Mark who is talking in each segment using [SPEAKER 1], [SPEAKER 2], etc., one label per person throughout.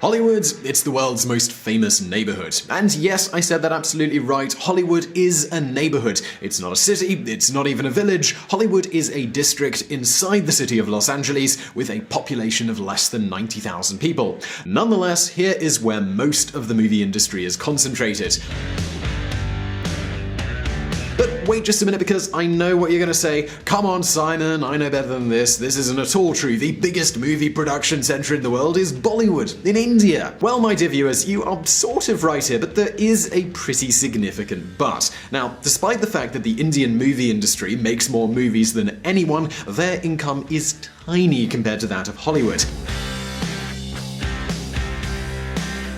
[SPEAKER 1] Hollywood, it's the world's most famous neighborhood. And yes, I said that absolutely right. Hollywood is a neighborhood. It's not a city, it's not even a village. Hollywood is a district inside the city of Los Angeles with a population of less than 90,000 people. Nonetheless, here is where most of the movie industry is concentrated. But wait just a minute, because I know what you're going to say. Come on, Simon, I know better than this. This isn't at all true. The biggest movie production center in the world is Bollywood, in India. Well, my dear viewers, you are sort of right here, but there is a pretty significant but. Now, despite the fact that the Indian movie industry makes more movies than anyone, their income is tiny compared to that of Hollywood.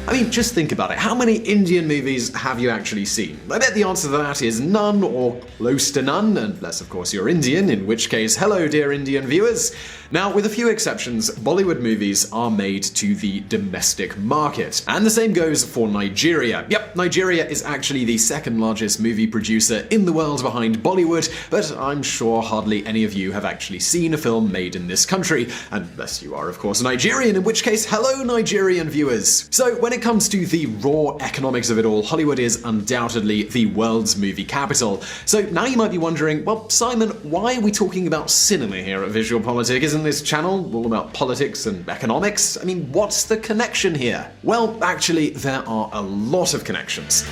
[SPEAKER 1] I mean, just think about it. How many Indian movies have you actually seen? I bet the answer to that is none or close to none, unless of course you're Indian, in which case, hello dear Indian viewers. Now, with a few exceptions, Bollywood movies are made to the domestic market. And the same goes for Nigeria. Yep, Nigeria is actually the second largest movie producer in the world behind Bollywood, but I'm sure hardly any of you have actually seen a film made in this country, unless you are of course Nigerian, in which case, hello Nigerian viewers. So when it comes to the raw economics of it all, Hollywood is undoubtedly the world's movie capital. So now you might be wondering, well, Simon, why are we talking about cinema here at VisualPolitik? Isn't this channel all about politics and economics? I mean, what's the connection here? Well, actually, there are a lot of connections.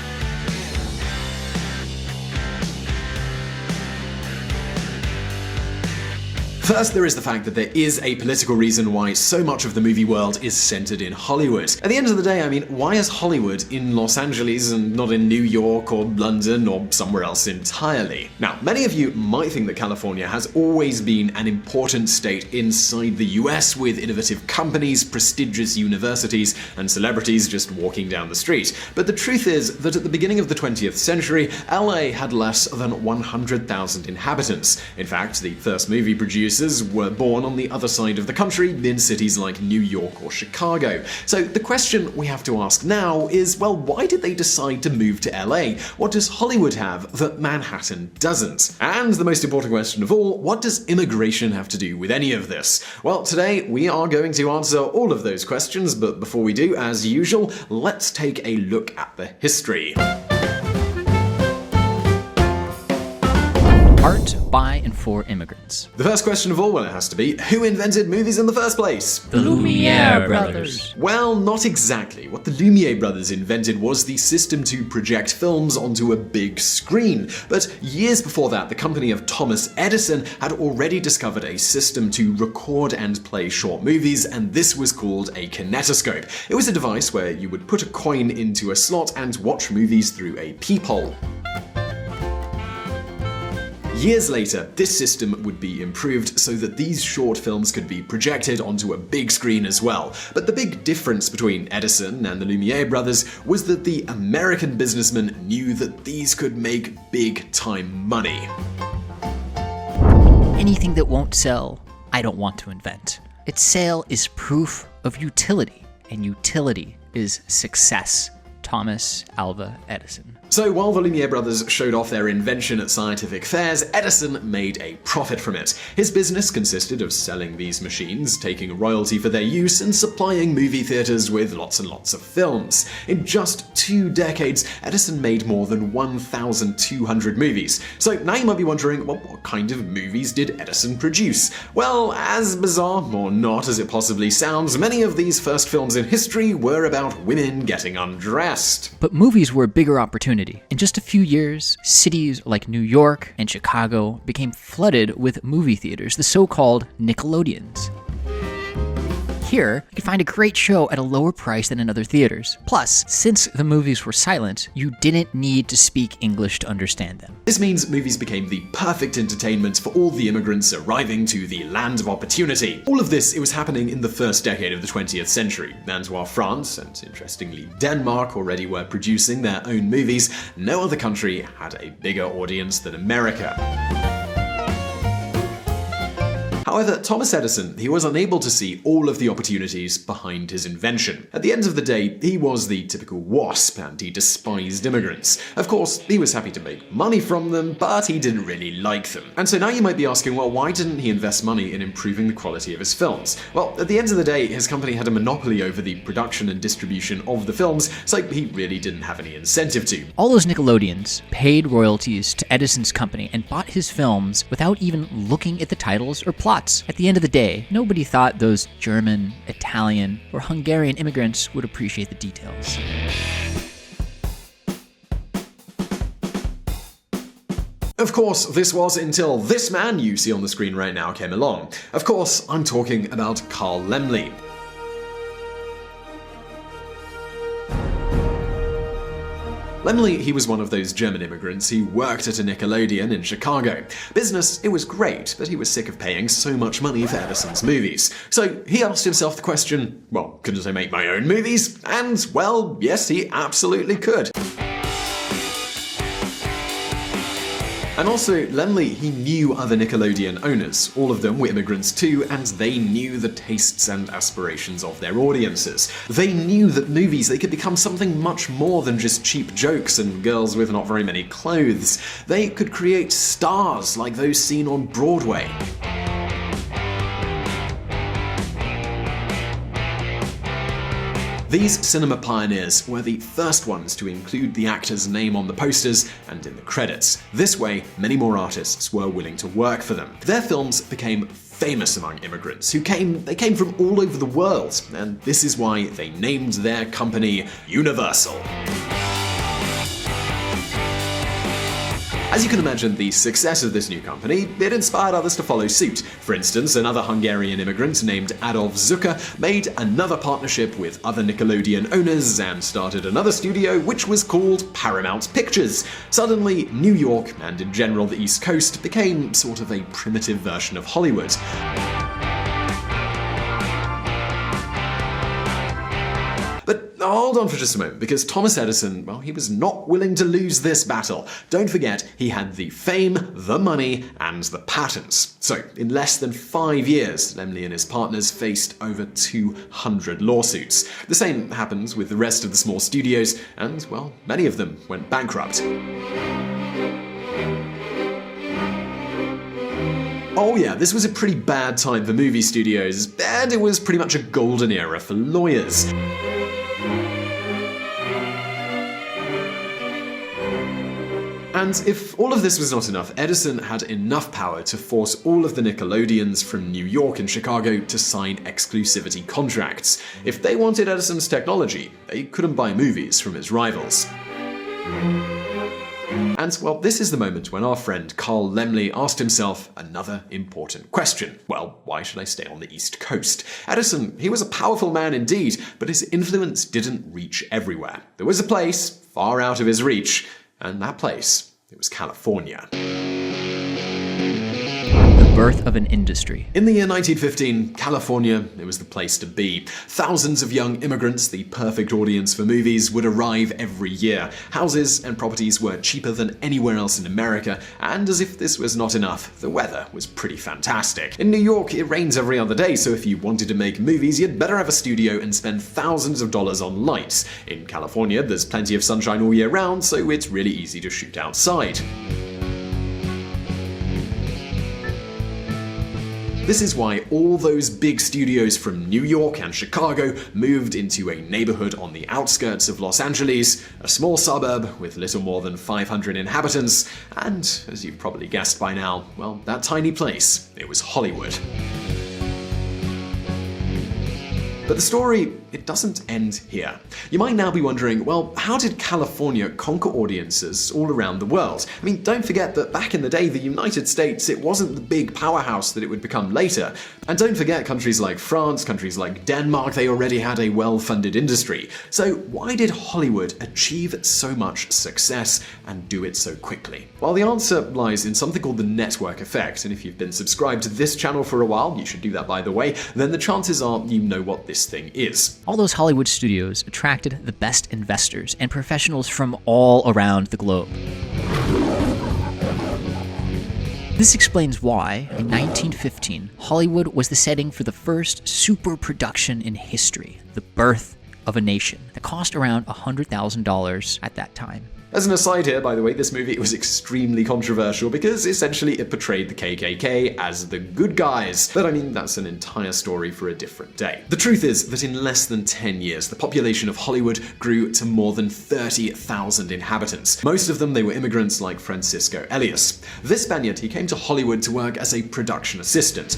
[SPEAKER 1] First, there is the fact that there is a political reason why so much of the movie world is centered in Hollywood. At the end of the day, I mean, why is Hollywood in Los Angeles and not in New York or London or somewhere else entirely? Now, many of you might think that California has always been an important state inside the US, with innovative companies, prestigious universities, and celebrities just walking down the street. But the truth is that at the beginning of the 20th century, LA had less than 100,000 inhabitants. In fact, the first movie producers were born on the other side of the country in cities like New York or Chicago. So the question we have to ask now is, well, why did they decide to move to LA? What does Hollywood have that Manhattan doesn't? And the most important question of all, what does immigration have to do with any of this? Well, today we are going to answer all of those questions, but before we do, as usual, let's take a look at the history.
[SPEAKER 2] Art by and for immigrants.
[SPEAKER 1] The first question of all, well, it has to be, who invented movies in the first place?
[SPEAKER 2] The Lumiere brothers.
[SPEAKER 1] Well, not exactly. What the Lumiere brothers invented was the system to project films onto a big screen. But years before that, the company of Thomas Edison had already discovered a system to record and play short movies, and this was called a kinetoscope. It was a device where you would put a coin into a slot and watch movies through a peephole. Years later, this system would be improved so that these short films could be projected onto a big screen as well. But the big difference between Edison and the Lumiere brothers was that the American businessmen knew that these could make big-time money.
[SPEAKER 2] Anything that won't sell, I don't want to invent. Its sale is proof of utility, and utility is success. Thomas Alva Edison.
[SPEAKER 1] So while the Lumiere brothers showed off their invention at scientific fairs, Edison made a profit from it. His business consisted of selling these machines, taking a royalty for their use, and supplying movie theaters with lots and lots of films. In just 2 decades, Edison made more than 1,200 movies. So now you might be wondering, well, what kind of movies did Edison produce? Well, as bizarre or not as it possibly sounds, many of these first films in history were about women getting undressed.
[SPEAKER 2] But movies were a bigger opportunity. In just a few years, cities like New York and Chicago became flooded with movie theaters, the so-called Nickelodeons. Here, you could find a great show at a lower price than in other theaters. Plus, since the movies were silent, you didn't need to speak English to understand them.
[SPEAKER 1] This means movies became the perfect entertainment for all the immigrants arriving to the land of opportunity. All of this, it was happening in the first decade of the 20th century, and while France, and interestingly Denmark, already were producing their own movies, no other country had a bigger audience than America. However, Thomas Edison, he was unable to see all of the opportunities behind his invention. At the end of the day, he was the typical WASP, and he despised immigrants. Of course, he was happy to make money from them, but he didn't really like them. And so now you might be asking, well, why didn't he invest money in improving the quality of his films? Well, at the end of the day, his company had a monopoly over the production and distribution of the films, so he really didn't have any incentive to.
[SPEAKER 2] All those Nickelodeons paid royalties to Edison's company and bought his films without even looking at the titles or plots. At the end of the day, nobody thought those German, Italian, or Hungarian immigrants would appreciate the details.
[SPEAKER 1] Of course, this was until this man you see on the screen right now came along. Of course, I'm talking about Carl Laemmle. Laemmle, he was one of those German immigrants who worked at a Nickelodeon in Chicago. Business, it was great, but he was sick of paying so much money for Edison's movies. So he asked himself the question, well, couldn't I make my own movies? And, well, yes, he absolutely could. And also, Laemmle, he knew other Nickelodeon owners. All of them were immigrants too, and they knew the tastes and aspirations of their audiences. They knew that movies, they could become something much more than just cheap jokes and girls with not very many clothes. They could create stars like those seen on Broadway. These cinema pioneers were the first ones to include the actor's name on the posters and in the credits. This way, many more artists were willing to work for them. Their films became famous among immigrants who came from all over the world, and this is why they named their company Universal. As you can imagine, the success of this new company, it inspired others to follow suit. For instance, another Hungarian immigrant named Adolf Zucker made another partnership with other Nickelodeon owners and started another studio which was called Paramount Pictures. Suddenly, New York, and in general the East Coast, became sort of a primitive version of Hollywood. But hold on for just a moment, because Thomas Edison, well, he was not willing to lose this battle. Don't forget, he had the fame, the money, and the patents. So, in less than 5 years, Laemmle and his partners faced over 200 lawsuits. The same happens with the rest of the small studios, and, well, many of them went bankrupt. Oh yeah, this was a pretty bad time for movie studios, and it was pretty much a golden era for lawyers. And if all of this was not enough, Edison had enough power to force all of the Nickelodeons from New York and Chicago to sign exclusivity contracts. If they wanted Edison's technology, they couldn't buy movies from his rivals. And, well, this is the moment when our friend Carl Laemmle asked himself another important question. Well, why should I stay on the East Coast? Edison, he was a powerful man indeed, but his influence didn't reach everywhere. There was a place far out of his reach, and that place, it was California.
[SPEAKER 2] The birth of an industry.
[SPEAKER 1] In the year 1915, California, it was the place to be. Thousands of young immigrants, the perfect audience for movies, would arrive every year. Houses and properties were cheaper than anywhere else in America, and as if this was not enough, the weather was pretty fantastic. In New York, it rains every other day, so if you wanted to make movies, you'd better have a studio and spend thousands of dollars on lights. In California, there's plenty of sunshine all year round, so it's really easy to shoot outside. This is why all those big studios from New York and Chicago moved into a neighborhood on the outskirts of Los Angeles, a small suburb with little more than 500 inhabitants, and, as you've probably guessed by now, well, that tiny place, it was Hollywood. But the story, it doesn't end here. You might now be wondering, well, how did California conquer audiences all around the world? I mean, don't forget that back in the day, the United States, it wasn't the big powerhouse that it would become later. And don't forget countries like France, countries like Denmark, they already had a well-funded industry. So why did Hollywood achieve so much success and do it so quickly? Well, the answer lies in something called the network effect, and if you've been subscribed to this channel for a while, you should do that by the way, then the chances are you know what this thing is.
[SPEAKER 2] All those Hollywood studios attracted the best investors and professionals from all around the globe. This explains why, in 1915, Hollywood was the setting for the first super production in history, the birth of a nation, that cost around $100,000 at that time.
[SPEAKER 1] As an aside here, by the way, this movie was extremely controversial because essentially it portrayed the KKK as the good guys. But I mean, that's an entire story for a different day. The truth is that in less than 10 years, the population of Hollywood grew to more than 30,000 inhabitants. Most of them, they were immigrants like Francisco Elias. This Spaniard, he came to Hollywood to work as a production assistant.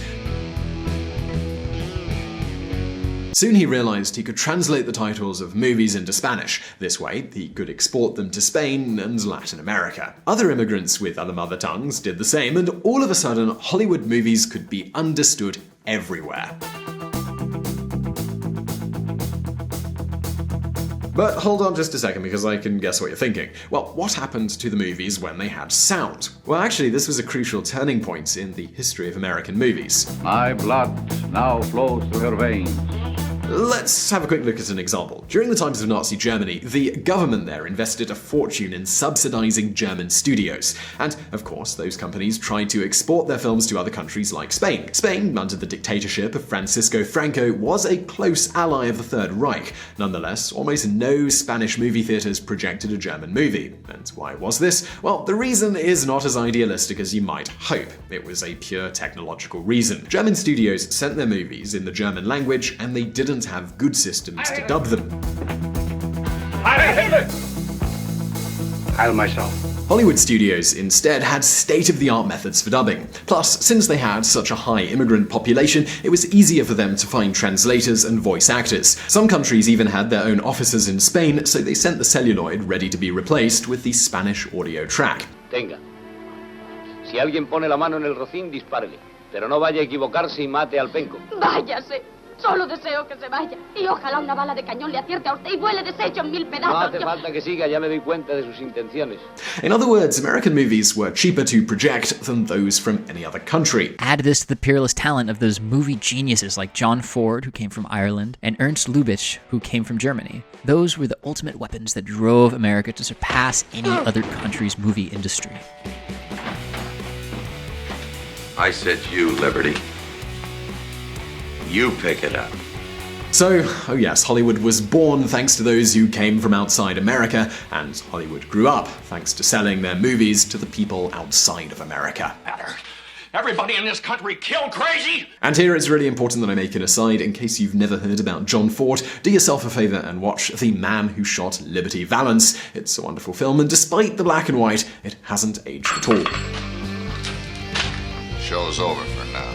[SPEAKER 1] Soon he realized he could translate the titles of movies into Spanish. This way, he could export them to Spain and Latin America. Other immigrants with other mother tongues did the same, and all of a sudden, Hollywood movies could be understood everywhere. But hold on just a second, because I can guess what you're thinking. Well, what happened to the movies when they had sound? Well, actually, this was a crucial turning point in the history of American movies.
[SPEAKER 3] My blood now flows through your veins.
[SPEAKER 1] Let's have a quick look at an example. During the times of Nazi Germany, the government there invested a fortune in subsidizing German studios. And, of course, those companies tried to export their films to other countries like Spain. Spain, under the dictatorship of Francisco Franco, was a close ally of the Third Reich. Nonetheless, almost no Spanish movie theaters projected a German movie. And why was this? Well, the reason is not as idealistic as you might hope. It was a pure technological reason. German studios sent their movies in the German language, and they didn't have good systems to dub them.
[SPEAKER 3] Heil myself.
[SPEAKER 1] Hollywood studios instead had state-of-the-art methods for dubbing. Plus, since they had such a high immigrant population, it was easier for them to find translators and voice actors. Some countries even had their own offices in Spain, so they sent the celluloid ready to be replaced with the Spanish audio track.
[SPEAKER 4] Tenga. Si alguien pone la mano en el rocín, dispárele. Pero no vaya a equivocarse y mate al penco.
[SPEAKER 5] Váyase. Solo deseo que se vaya. Y ojalá una bala de cañón le acierte a usted y vuele deshecho en 1000 pedazos.
[SPEAKER 4] No hace falta que siga, ya me doy cuenta de sus intenciones.
[SPEAKER 1] In other words, American movies were cheaper to project than those from any other country.
[SPEAKER 2] Add this to the peerless talent of those movie geniuses like John Ford, who came from Ireland, and Ernst Lubitsch, who came from Germany. Those were the ultimate weapons that drove America to surpass any other country's movie industry.
[SPEAKER 6] I said you, Liberty. You pick it up.
[SPEAKER 1] So, oh yes, Hollywood was born thanks to those who came from outside America, and Hollywood grew up thanks to selling their movies to the people outside of America.
[SPEAKER 7] Everybody in this country killed crazy?
[SPEAKER 1] And here it's really important that I make an aside in case you've never heard about John Ford. Do yourself a favor and watch The Man Who Shot Liberty Valance. It's a wonderful film, and despite the black and white, it hasn't aged at all.
[SPEAKER 6] Show's over for now.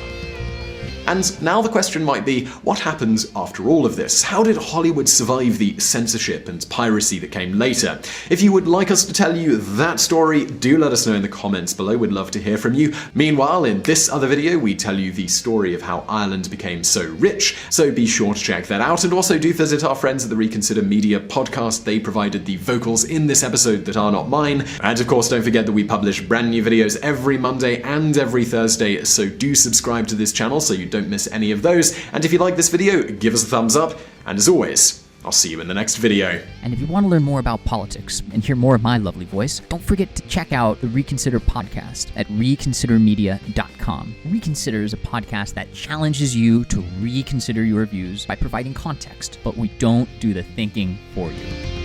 [SPEAKER 1] And now the question might be, what happened after all of this? How did Hollywood survive the censorship and piracy that came later? If you would like us to tell you that story, do let us know in the comments below. We'd love to hear from you. Meanwhile, in this other video, we tell you the story of how Ireland became so rich, so be sure to check that out. And also do visit our friends at the Reconsider Media podcast. They provided the vocals in this episode that are not mine. And of course, don't forget that we publish brand new videos every Monday and every Thursday, so do subscribe to this channel so you don't miss any of those. And if you like this video, give us a thumbs up. And as always, I'll see you in the next video.
[SPEAKER 2] And if you want to learn more about politics and hear more of my lovely voice, don't forget to check out the Reconsider podcast at reconsidermedia.com. Reconsider is a podcast that challenges you to reconsider your views by providing context, but we don't do the thinking for you.